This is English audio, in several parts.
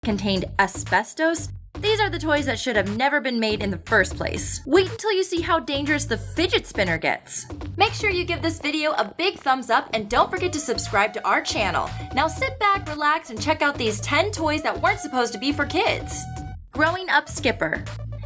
contained asbestos. These are the toys that should have never been made in the first place. Wait until you see how dangerous the fidget spinner gets. Make sure you give this video a big thumbs up and don't forget to subscribe to our channel. Now sit back, relax, and check out these 10 toys that weren't supposed to be for kids. Growing Up Skipper.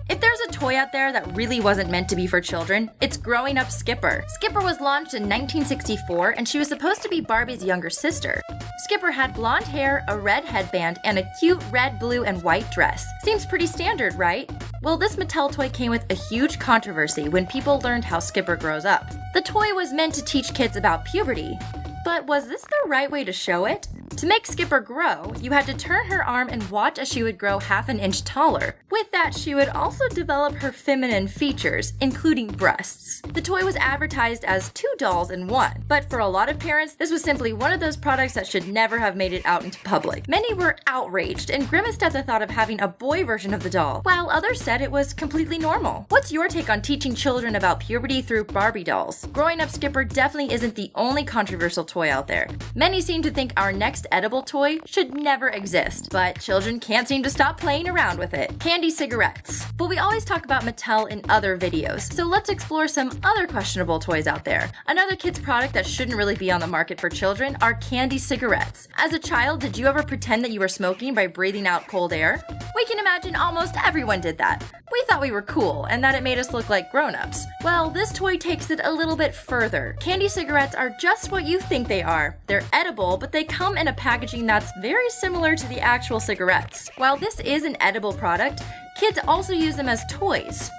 If there's a toy out there that really wasn't meant to be for children, it's Growing Up Skipper. Skipper was launched in 1964 and she was supposed to be Barbie's younger sister. Skipper had blonde hair, a red headband, and a cute red, blue, and white dress. Seems pretty standard, right? Well, this Mattel toy came with a huge controversy when people learned how Skipper grows up. The toy was meant to teach kids about puberty. But was this the right way to show it? To make Skipper grow, you had to turn her arm and watch as she would grow half an inch taller. With that, she would also develop her feminine features, including breasts. The toy was advertised as 2 dolls in one, but for a lot of parents, this was simply one of those products that should never have made it out into public. Many were outraged and grimaced at the thought of having a boy version of the doll, while others said it was completely normal. What's your take on teaching children about puberty through Barbie dolls? Growing Up Skipper definitely isn't the only controversial toy out there. Many seem to think our next edible toy should never exist, but children can't seem to stop playing around with it. Candy cigarettes. But we always talk about Mattel in other videos, so let's explore some other questionable toys out there. Another kids product that shouldn't really be on the market for children are candy cigarettes. As a child, did you ever pretend that you were smoking by breathing out cold air? We can imagine almost everyone did that. We thought we were cool and that it made us look like grown-ups. Well, this toy takes it a little bit further. Candy cigarettes are just what you think they are. They're edible, but they come in a packaging that's very similar to the actual cigarettes. While this is an edible product, kids also use them as toys,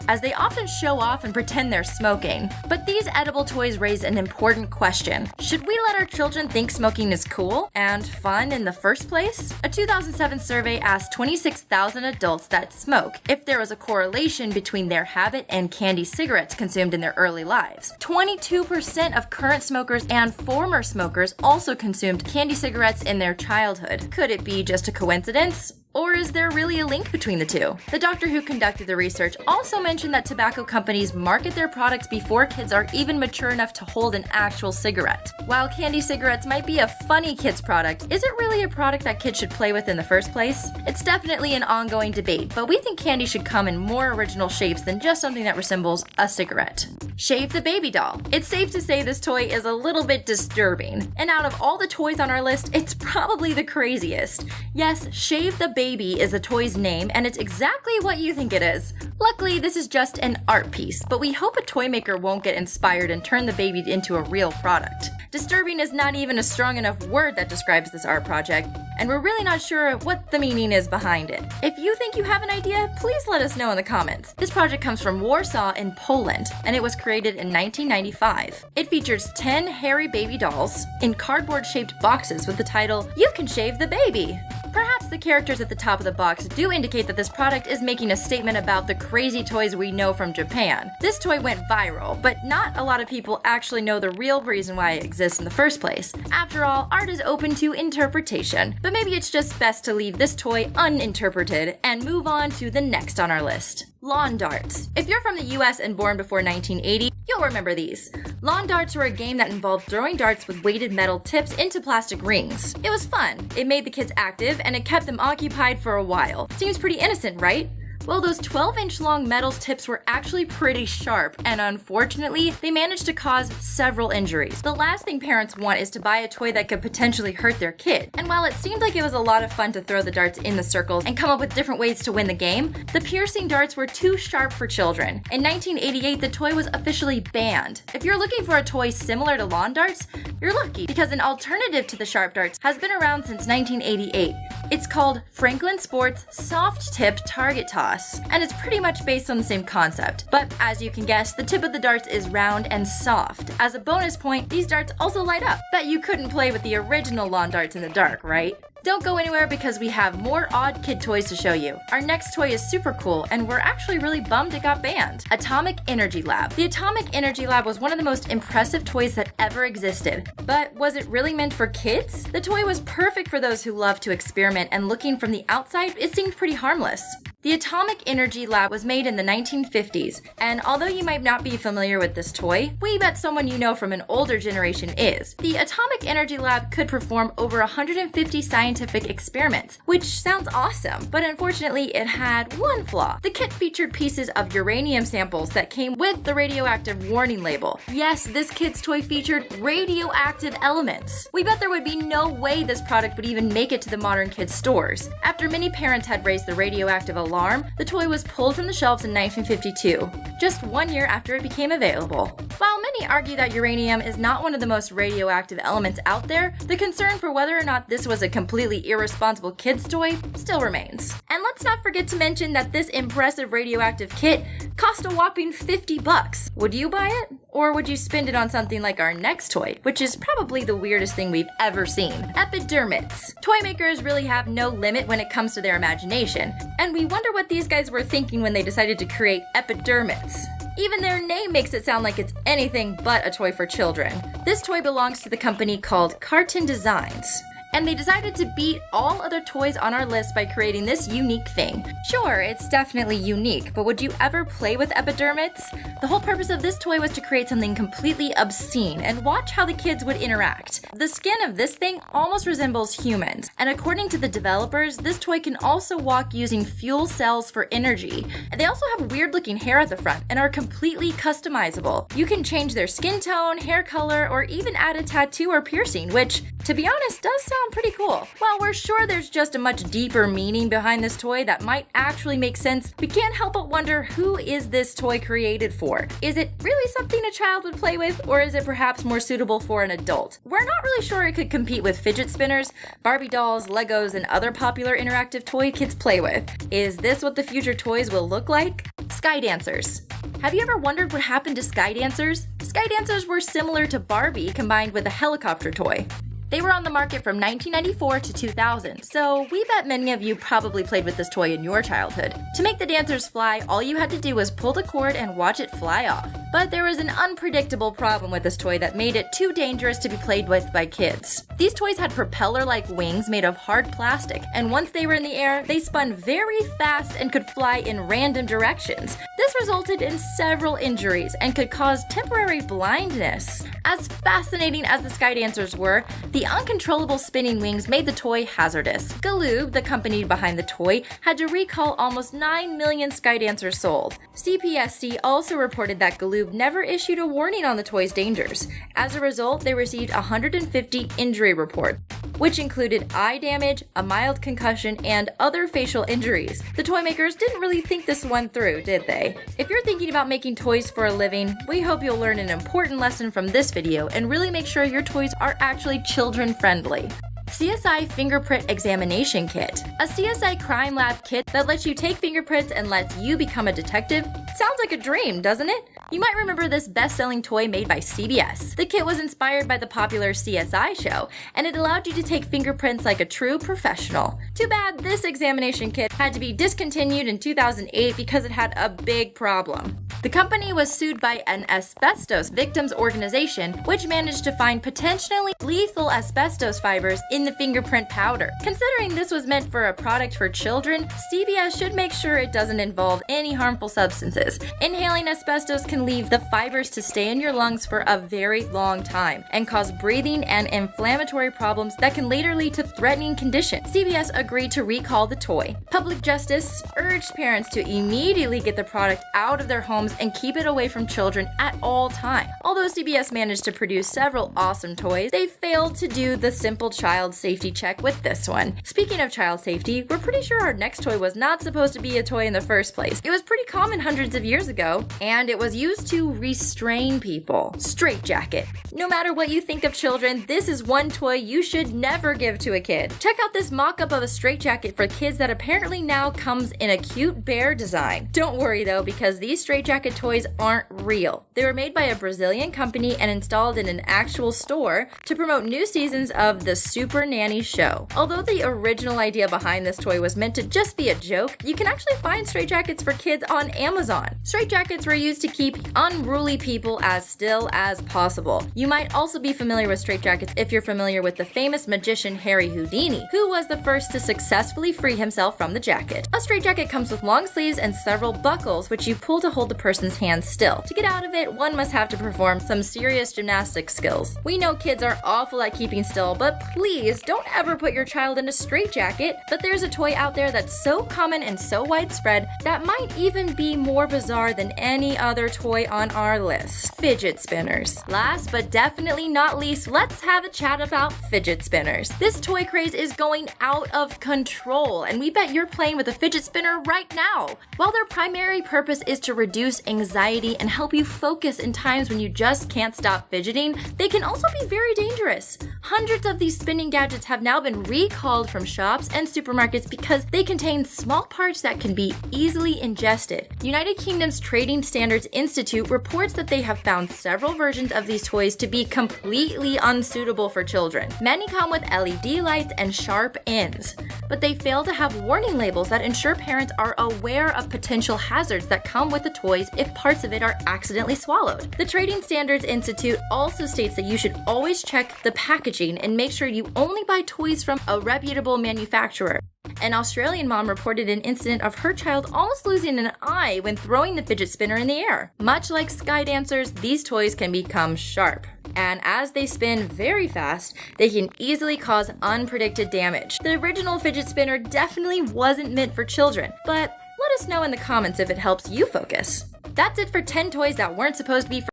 as they often show off and pretend they're smoking. But these edible toys raise an important question. Should we let our children think smoking is cool and fun in the first place? A 2007 survey asked 26,000 adults that smoke if there was a correlation between their habit and candy cigarettes consumed in their early lives. 22% of current smokers and former smokers also consumed candy cigarettes in their childhood. Could it be just a coincidence? Or is there really a link between the two? The doctor who conducted the research also mentioned that tobacco companies market their products before kids are even mature enough to hold an actual cigarette. While candy cigarettes might be a funny kids product, is it really a product that kids should play with in the first place? It's definitely an ongoing debate, but we think candy should come in more original shapes than just something that resembles a cigarette. Shave the Baby doll. It's safe to say this toy is a little bit disturbing, and out of all the toys on our list, it's probably the craziest. Yes, Shave the Baby is the toy's name, and it's exactly what you think it is. Luckily, this is just an art piece, but we hope a toy maker won't get inspired and turn the baby into a real product. Disturbing is not even a strong enough word that describes this art project, and we're really not sure what the meaning is behind it. If you think you have an idea, please let us know in the comments. This project comes from Warsaw in Poland, and it was created in 1995. It features 10 hairy baby dolls in cardboard-shaped boxes with the title, "You Can Shave the Baby." Perhaps the characters at the top of the box do indicate that this product is making a statement about the crazy toys we know from Japan. This toy went viral, but not a lot of people actually know the real reason why it exists in the first place. After all, art is open to interpretation, but maybe it's just best to leave this toy uninterpreted and move on to the next on our list. Lawn darts. If you're from the US and born before 1980, you'll remember these. Lawn darts were a game that involved throwing darts with weighted metal tips into plastic rings. It was fun, it made the kids active, and it kept them occupied for a while. Seems pretty innocent, right? Well, those 12-inch long metal tips were actually pretty sharp, and unfortunately, they managed to cause several injuries. The last thing parents want is to buy a toy that could potentially hurt their kid. And while it seemed like it was a lot of fun to throw the darts in the circles and come up with different ways to win the game, the piercing darts were too sharp for children. In 1988, the toy was officially banned. If you're looking for a toy similar to lawn darts, you're lucky, because an alternative to the sharp darts has been around since 1988. It's called Franklin Sports Soft Tip Target Toss, and it's pretty much based on the same concept. But as you can guess, the tip of the darts is round and soft. As a bonus point, these darts also light up. Bet you couldn't play with the original lawn darts in the dark, right? Don't go anywhere because we have more odd kid toys to show you. Our next toy is super cool, and we're actually really bummed it got banned. Atomic Energy Lab. The Atomic Energy Lab was one of the most impressive toys that ever existed. But was it really meant for kids? The toy was perfect for those who love to experiment, and looking from the outside, it seemed pretty harmless. The Atomic Energy Lab was made in the 1950s, and although you might not be familiar with this toy, we bet someone you know from an older generation is. The Atomic Energy Lab could perform over 150 scientific experiments, which sounds awesome, but unfortunately it had one flaw. The kit featured pieces of uranium samples that came with the radioactive warning label. Yes, this kid's toy featured radioactive elements. We bet there would be no way this product would even make it to the modern kids' stores. After many parents had raised the radioactive alarm, the toy was pulled from the shelves in 1952, just 1 year after it became available. While many argue that uranium is not one of the most radioactive elements out there, the concern for whether or not this was a completely irresponsible kid's toy still remains. And let's not forget to mention that this impressive radioactive kit cost a whopping $50. Would you buy it? Or would you spend it on something like our next toy, which is probably the weirdest thing we've ever seen? Epidermids. Toy makers really have no limit when it comes to their imagination, and we wonder what these guys were thinking when they decided to create epidermids. Even their name makes it sound like it's anything but a toy for children. This toy belongs to the company called Carton Designs, and they decided to beat all other toys on our list by creating this unique thing. Sure, it's definitely unique, but would you ever play with epidermids? The whole purpose of this toy was to create something completely obscene and watch how the kids would interact. The skin of this thing almost resembles humans, and according to the developers, this toy can also walk using fuel cells for energy. They also have weird looking hair at the front and are completely customizable. You can change their skin tone, hair color, or even add a tattoo or piercing, which, to be honest, does sound pretty cool. While we're sure there's just a much deeper meaning behind this toy that might actually make sense, we can't help but wonder, who is this toy created for? Is it really something a child would play with, or is it perhaps more suitable for an adult? We're not really sure it could compete with fidget spinners, Barbie dolls, Legos, and other popular interactive toy kids play with. Is this what the future toys will look like? Sky dancers. Have you ever wondered what happened to sky dancers? Sky dancers were similar to Barbie combined with a helicopter toy. They were on the market from 1994 to 2000, so we bet many of you probably played with this toy in your childhood. To make the dancers fly, all you had to do was pull the cord and watch it fly off. But there was an unpredictable problem with this toy that made it too dangerous to be played with by kids. These toys had propeller-like wings made of hard plastic, and once they were in the air, they spun very fast and could fly in random directions. This resulted in several injuries and could cause temporary blindness. As fascinating as the sky dancers were, the uncontrollable spinning wings made the toy hazardous. Galoob, the company behind the toy, had to recall almost 9 million sky dancers sold. CPSC also reported that Galoob never issued a warning on the toy's dangers. As a result, they received 150 injury reports, which included eye damage, a mild concussion, and other facial injuries. The toy makers didn't really think this one through, did they? If you're thinking about making toys for a living, we hope you'll learn an important lesson from this video and really make sure your toys are actually children-friendly. CSI Fingerprint Examination Kit. A CSI crime lab kit that lets you take fingerprints and lets you become a detective. Sounds like a dream, doesn't it? You might remember this best-selling toy made by CBS. The kit was inspired by the popular CSI show, and it allowed you to take fingerprints like a true professional. Too bad this examination kit had to be discontinued in 2008 because it had a big problem. The company was sued by an asbestos victims organization, which managed to find potentially lethal asbestos fibers in the fingerprint powder. Considering this was meant for a product for children, CBS should make sure it doesn't involve any harmful substances. Inhaling asbestos can leave the fibers to stay in your lungs for a very long time and cause breathing and inflammatory problems that can later lead to threatening conditions. CBS agreed to recall the toy. Public Justice urged parents to immediately get the product out of their homes and keep it away from children at all times. Although CBS managed to produce several awesome toys, they failed to do the simple child safety check with this one. Speaking of child safety, we're pretty sure our next toy was not supposed to be a toy in the first place. It was pretty common hundreds of years ago, and it was used to restrain people. Straitjacket. No matter what you think of children, this is one toy you should never give to a kid. Check out this mock-up of a straitjacket for kids that apparently now comes in a cute bear design. Don't worry though, because these straitjackets jacket toys aren't real. They were made by a Brazilian company and installed in an actual store to promote new seasons of the Super Nanny show. Although the original idea behind this toy was meant to just be a joke, you can actually find straitjackets for kids on Amazon. Straitjackets were used to keep unruly people as still as possible. You might also be familiar with straitjackets if you're familiar with the famous magician Harry Houdini, who was the first to successfully free himself from the jacket. A straitjacket comes with long sleeves and several buckles, which you pull to hold the person's hand still. To get out of it, one must have to perform some serious gymnastic skills. We know kids are awful at keeping still, but please don't ever put your child in a straitjacket. But there's a toy out there that's so common and so widespread that might even be more bizarre than any other toy on our list. Fidget spinners. Last but definitely not least, let's have a chat about fidget spinners. This toy craze is going out of control, and we bet you're playing with a fidget spinner right now. While their primary purpose is to reduce anxiety and help you focus in times when you just can't stop fidgeting, they can also be very dangerous. Hundreds of these spinning gadgets have now been recalled from shops and supermarkets because they contain small parts that can be easily ingested. United Kingdom's Trading Standards Institute reports that they have found several versions of these toys to be completely unsuitable for children. Many come with LED lights and sharp ends, but they fail to have warning labels that ensure parents are aware of potential hazards that come with the toys if parts of it are accidentally swallowed. The Trading Standards Institute also states that you should always check the packaging and make sure you only buy toys from a reputable manufacturer. An Australian mom reported an incident of her child almost losing an eye when throwing the fidget spinner in the air. Much like sky dancers, these toys can become sharp. And as they spin very fast, they can easily cause unpredicted damage. The original fidget spinner definitely wasn't meant for children, but let us know in the comments if it helps you focus. That's it for 10 toys that weren't supposed to be for